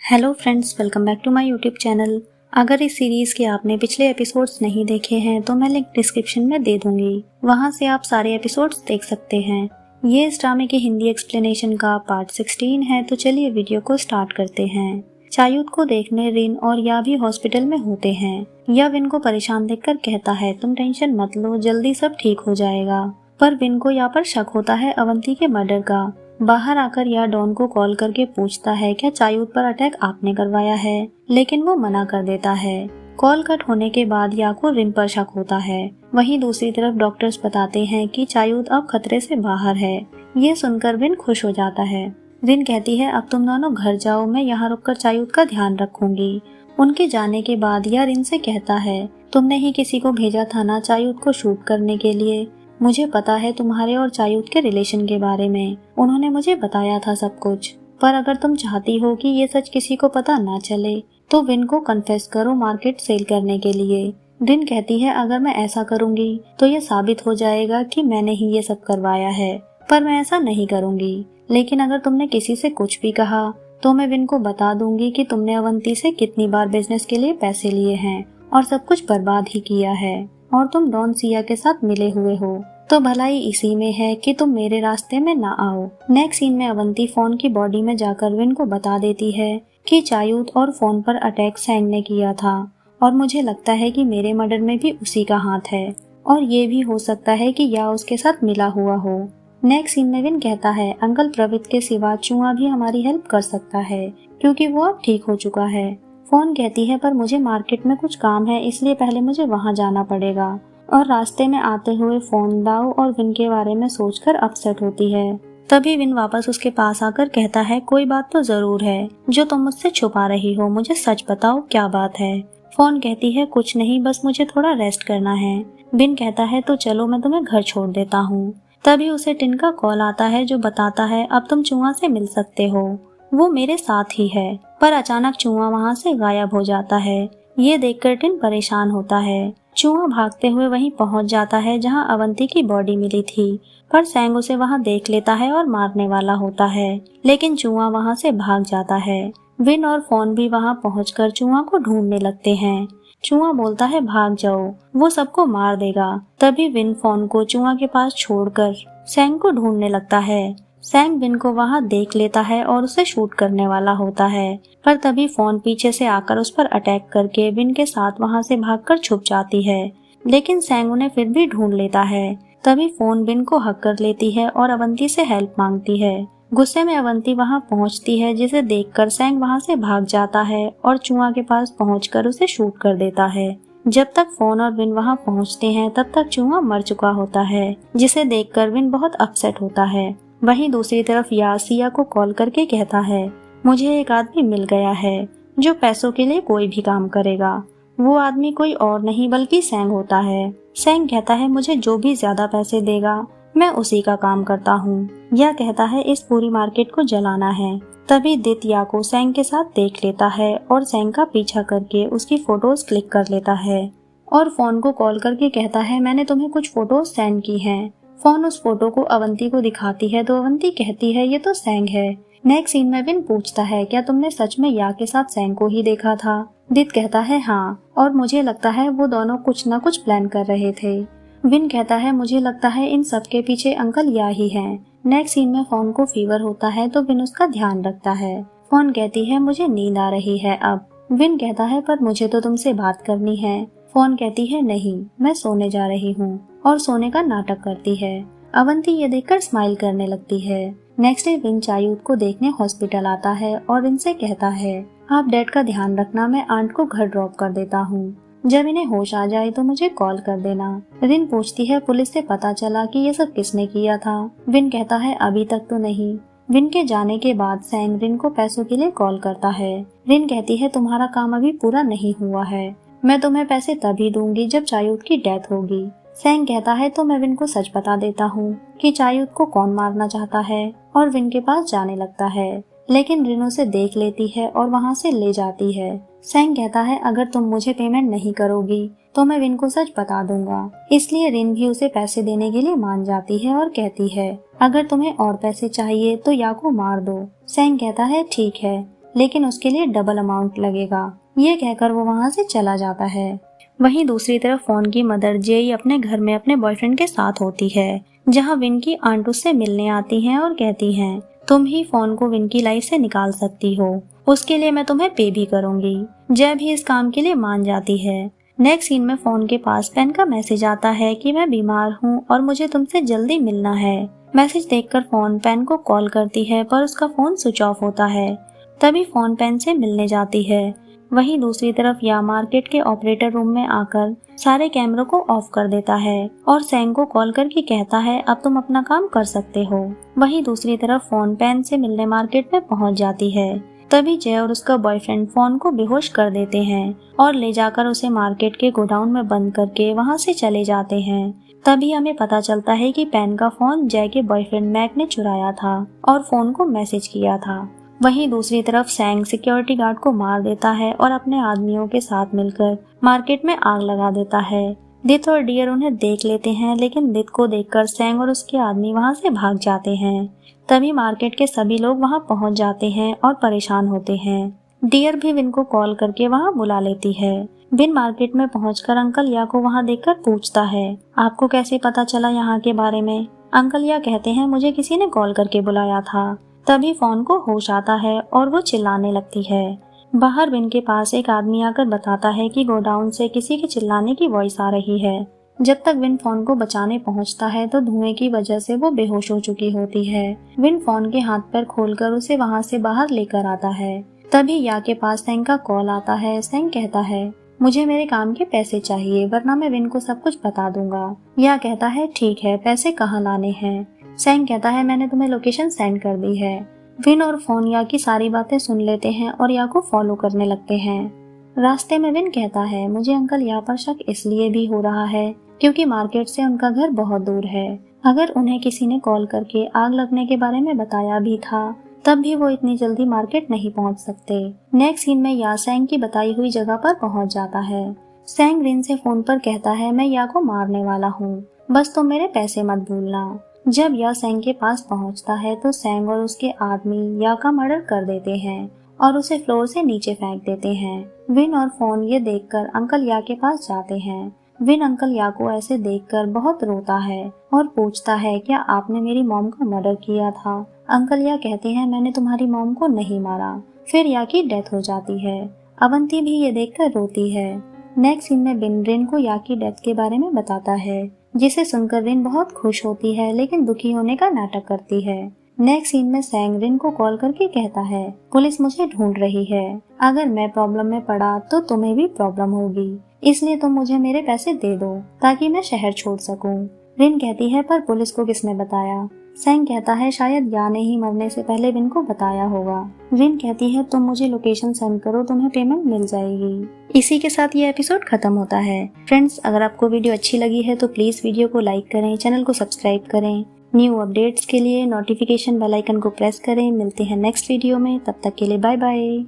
Hello friends, welcome back to my YouTube channel. अगर इस series के आपने पिछले एपिसोड्स नहीं देखे हैं तो मैं लिंक डिस्क्रिप्शन में दे दूंगी, वहां से आप सारे एपिसोड्स देख सकते हैं। ये इस ड्रामे की हिंदी एक्सप्लेनेशन का पार्ट 16 है, तो चलिए वीडियो को स्टार्ट करते हैं। चायूत को देखने रिन और या भी हॉस्पिटल में होते हैं। या विन को परेशान देखकर कहता है, तुम टेंशन मत लो, जल्दी सब ठीक हो जाएगा। पर विन को यहाँ पर शक होता है अवंती के मर्डर का। बाहर आकर या डॉन को कॉल करके पूछता है, क्या चायूत पर अटैक आपने करवाया है, लेकिन वो मना कर देता है। कॉल कट होने के बाद या को रिन पर शक होता है। वहीं दूसरी तरफ डॉक्टर्स बताते हैं कि चायूत अब खतरे से बाहर है। ये सुनकर विन खुश हो जाता है। रिन कहती है, अब तुम दोनों घर जाओ, मैं यहाँ रुककर चायूत का ध्यान रखूंगी। उनके जाने के बाद या रिन से कहता है, तुमने ही किसी को भेजा था ना चायूत को शूट करने के लिए। मुझे पता है तुम्हारे और चायूत के रिलेशन के बारे में, उन्होंने मुझे बताया था सब कुछ। पर अगर तुम चाहती हो कि ये सच किसी को पता ना चले तो विन को कन्फेस करो मार्केट सेल करने के लिए। रिन कहती है, अगर मैं ऐसा करूंगी तो ये साबित हो जाएगा कि मैंने ही ये सब करवाया है, पर मैं ऐसा नहीं करूंगी। लेकिन अगर तुमने किसी से कुछ भी कहा तो मैं विन को बता दूंगी कि तुमने अवंती से कितनी बार बिजनेस के लिए पैसे लिए हैं और सब कुछ बर्बाद ही किया है, और तुम डॉन सिया के साथ मिले हुए हो, तो भलाई इसी में है कि तुम मेरे रास्ते में ना आओ। नेक्स्ट सीन में अवंती फोन की बॉडी में जाकर विन को बता देती है कि चायूत और फोन पर अटैक सैंग ने किया था, और मुझे लगता है कि मेरे मर्डर में भी उसी का हाथ है, और ये भी हो सकता है कि या उसके साथ मिला हुआ हो। नेक्स्ट सीन में विन कहता है, अंकल प्रवीत के सिवा चूहा भी हमारी हेल्प कर सकता है, क्योंकि वो अब ठीक हो चुका है। फोन कहती है, पर मुझे मार्केट में कुछ काम है, इसलिए पहले मुझे वहाँ जाना पड़ेगा। और रास्ते में आते हुए फोन दाऊ और विन के बारे में सोचकर अपसेट होती है। तभी विन वापस उसके पास आकर कहता है, कोई बात तो जरूर है जो तुम मुझसे छुपा रही हो, मुझे सच बताओ क्या बात है। फोन कहती है, कुछ नहीं, बस मुझे थोड़ा रेस्ट करना है। विन कहता है, तो चलो मैं तुम्हें घर छोड़ देता हूँ। तभी उसे टिन का कॉल आता है जो बताता है, अब तुम चूहा से मिल सकते हो, वो मेरे साथ ही है। पर अचानक चूहा वहाँ से गायब हो जाता है। ये देखकर टिन परेशान होता है। चूहा भागते हुए वहीं पहुंच जाता है जहां अवंती की बॉडी मिली थी, पर सैंग उसे वहां देख लेता है और मारने वाला होता है, लेकिन चूहा वहां से भाग जाता है। विन और फोन भी वहां पहुंचकर चूहा को ढूंढने लगते हैं। चूहा बोलता है, भाग जाओ, वो सबको मार देगा। तभी विन फोन को चूहा के पास छोड़कर सैंग को ढूंढने लगता है। सैंग विन को वहां देख लेता है और उसे शूट करने वाला होता है, पर तभी फोन पीछे से आकर उस पर अटैक करके विन के साथ वहां से भागकर छुप जाती है, लेकिन सैंग उन्हें फिर भी ढूंढ लेता है। तभी फोन विन को हक कर लेती है और अवंती से हेल्प मांगती है। गुस्से में अवंती वहां पहुंचती है, जिसे देखकर सैंग वहां से भाग जाता है और चूहा के पास पहुंचकर उसे शूट कर देता है। जब तक फोन और विन वहां पहुंचते हैं तब तक चूहा मर चुका होता है, जिसे देखकर विन बहुत अपसेट होता है। वहीं दूसरी तरफ सिया को कॉल करके कहता है, मुझे एक आदमी मिल गया है जो पैसों के लिए कोई भी काम करेगा। वो आदमी कोई और नहीं बल्कि सैंग होता है। सैंग कहता है, मुझे जो भी ज्यादा पैसे देगा मैं उसी का काम करता हूँ। यह कहता है, इस पूरी मार्केट को जलाना है। तभी दित्या को सैंग के साथ देख लेता है और सैंग का पीछा करके उसकी फोटोज क्लिक कर लेता है और फोन को कॉल करके कहता है, मैंने तुम्हें कुछ फोटोज सेंड की हैं। फोन उस फोटो को अवंती को दिखाती है तो अवंती कहती है, ये तो सैंग है। नेक्स्ट सीन में विन पूछता है, क्या तुमने सच में या के साथ सैंग को ही देखा था? दित कहता है, हाँ, और मुझे लगता है वो दोनों कुछ न कुछ प्लान कर रहे थे। विन कहता है, मुझे लगता है इन सब के पीछे अंकल या ही हैं। नेक्स्ट सीन में फोन को फीवर होता है तो विन उसका ध्यान रखता है। फोन कहती है, मुझे नींद आ रही है अब। विन कहता है, पर मुझे तो तुमसे बात करनी है। फोन कहती है, नहीं, मैं सोने जा रही हूँ, और सोने का नाटक करती है। अवंती ये देखकर स्माइल करने लगती है। नेक्स्ट डे विन चायूत को देखने हॉस्पिटल आता है और इनसे कहता है, आप डैड का ध्यान रखना, मैं आंट को घर ड्रॉप कर देता हूँ। जब इन्हें होश आ जाए तो मुझे कॉल कर देना। रिन पूछती है, पुलिस से पता चला कि ये सब किसने किया था? विन कहता है, अभी तक तो नहीं। विन के जाने के बाद सैंग रिन को पैसों के लिए कॉल करता है। रिन कहती है, तुम्हारा काम अभी पूरा नहीं हुआ है, मैं तुम्हें पैसे तभी दूंगी जब चायूत की डेथ होगी। सैंग कहता है, तो मैं विन को सच बता देता हूँ कि चायूत को कौन मारना चाहता है, और विन के पास जाने लगता है, लेकिन रिन उसे देख लेती है और वहाँ से ले जाती है। सैंग कहता है, अगर तुम मुझे पेमेंट नहीं करोगी तो मैं विन को सच बता दूंगा। इसलिए रिन भी उसे पैसे देने के लिए मान जाती है और कहती है, अगर तुम्हें और पैसे चाहिए तो या को मार दो। सैंग कहता है, ठीक है, लेकिन उसके लिए डबल अमाउंट लगेगा। ये कहकर वो वहाँ से चला जाता है। वहीं दूसरी तरफ फोन की मदर जेई अपने घर में अपने बॉयफ्रेंड के साथ होती है, जहाँ विन की आंट उससे मिलने आती हैं और कहती हैं, तुम ही फोन को विन की लाइफ से निकाल सकती हो, उसके लिए मैं तुम्हें पे भी करूंगी। जय भी इस काम के लिए मान जाती है। नेक्स्ट सीन में फोन के पास पेन का मैसेज आता है कि मैं बीमार हूँ और मुझे तुमसे जल्दी मिलना है। मैसेज देखकर फोन पेन को कॉल करती है पर उसका फोन स्विच ऑफ होता है। तभी फोन पेन से मिलने जाती है। वहीं दूसरी तरफ या मार्केट के ऑपरेटर रूम में आकर सारे कैमरों को ऑफ कर देता है और सैंग को कॉल करके कहता है अब तुम अपना काम कर सकते हो। वहीं दूसरी तरफ फोन पेन से मिलने मार्केट में पहुंच जाती है। तभी जय और उसका बॉयफ्रेंड फोन को बेहोश कर देते हैं और ले जाकर उसे मार्केट के गोडाउन में बंद करके वहां से चले जाते हैं। तभी हमें पता चलता है कि पेन का फोन जय के बॉयफ्रेंड मैक ने चुराया था और फोन को मैसेज किया था। वहीं दूसरी तरफ सैंग सिक्योरिटी गार्ड को मार देता है और अपने आदमियों के साथ मिलकर मार्केट में आग लगा देता है। दित और डियर उन्हें देख लेते हैं, लेकिन दित को देखकर सैंग और उसके आदमी वहां से भाग जाते हैं। तभी मार्केट के सभी लोग वहां पहुंच जाते हैं और परेशान होते हैं। डियर भी विन को कॉल करके वहां बुला लेती है। विन मार्केट में पहुंचकर अंकल या को वहां देखकर पूछता है, आपको कैसे पता चला यहाँ के बारे में? अंकल या कहते हैं, मुझे किसी ने कॉल करके बुलाया था। तभी फोन को होश आता है और वो चिल्लाने लगती है। बाहर विन के पास एक आदमी आकर बताता है कि गोडाउन से किसी के चिल्लाने की वॉइस आ रही है। जब तक विन फोन को बचाने पहुंचता है तो धुएं की वजह से वो बेहोश हो चुकी होती है। विन फोन के हाथ पैर खोलकर उसे वहां से बाहर लेकर आता है। तभी या के पास सैंग का कॉल आता है। सैंग कहता है, मुझे मेरे काम के पैसे चाहिए वरना मैं विन को सब कुछ बता दूंगा। या कहता है, ठीक है, पैसे कहाँ लाने हैं? सैंग कहता है, मैंने तुम्हें लोकेशन सेंड कर दी है। विन और फोन या की सारी बातें सुन लेते हैं और या को फॉलो करने लगते हैं। रास्ते में विन कहता है, मुझे अंकल या पर शक इसलिए भी हो रहा है क्योंकि मार्केट से उनका घर बहुत दूर है। अगर उन्हें किसी ने कॉल करके आग लगने के बारे में बताया भी था तब भी वो इतनी जल्दी मार्केट नहीं पहुंच सकते। नेक्स्ट सीन में या सैंग की बताई हुई जगह पर पहुंच जाता है। सैंग विन से फोन पर कहता है, मैं या को मारने वाला हूँ, बस तुम मेरे पैसे मत भूलना। जब या सैंग के पास पहुंचता है तो सैंग और उसके आदमी या का मर्डर कर देते हैं और उसे फ्लोर से नीचे फेंक देते हैं। विन और फोन ये देखकर अंकल या के पास जाते हैं। विन अंकल या को ऐसे देखकर बहुत रोता है और पूछता है, क्या आपने मेरी मॉम का मर्डर किया था? अंकल या कहते हैं, मैंने तुम्हारी मॉम को नहीं मारा। फिर या की डेथ हो जाती है। अवंती भी ये देखकर रोती है। नेक्स्ट सीन में बिन रिन को या की डेथ के बारे में बताता है, जिसे सुनकर रिन बहुत खुश होती है लेकिन दुखी होने का नाटक करती है। नेक्स्ट सीन में सैंग रिन को कॉल करके कहता है, पुलिस मुझे ढूंढ रही है, अगर मैं प्रॉब्लम में पड़ा तो तुम्हें भी प्रॉब्लम होगी, इसलिए तुम मुझे मेरे पैसे दे दो ताकि मैं शहर छोड़ सकूं। रिन कहती है, पर पुलिस को किसने बताया? सैंग कहता है, शायद या ने ही मरने से पहले विन को बताया होगा। रिन कहती है, तुम मुझे लोकेशन सेंड करो, तुम्हें पेमेंट मिल जाएगी। इसी के साथ ये एपिसोड खत्म होता है। फ्रेंड्स, अगर आपको वीडियो अच्छी लगी है तो प्लीज वीडियो को लाइक करें, चैनल को सब्सक्राइब करें। न्यू अपडेट्स के लिए नोटिफिकेशन बेल आइकन को प्रेस करें। मिलते हैं नेक्स्ट वीडियो में, तब तक के लिए बाय बाय।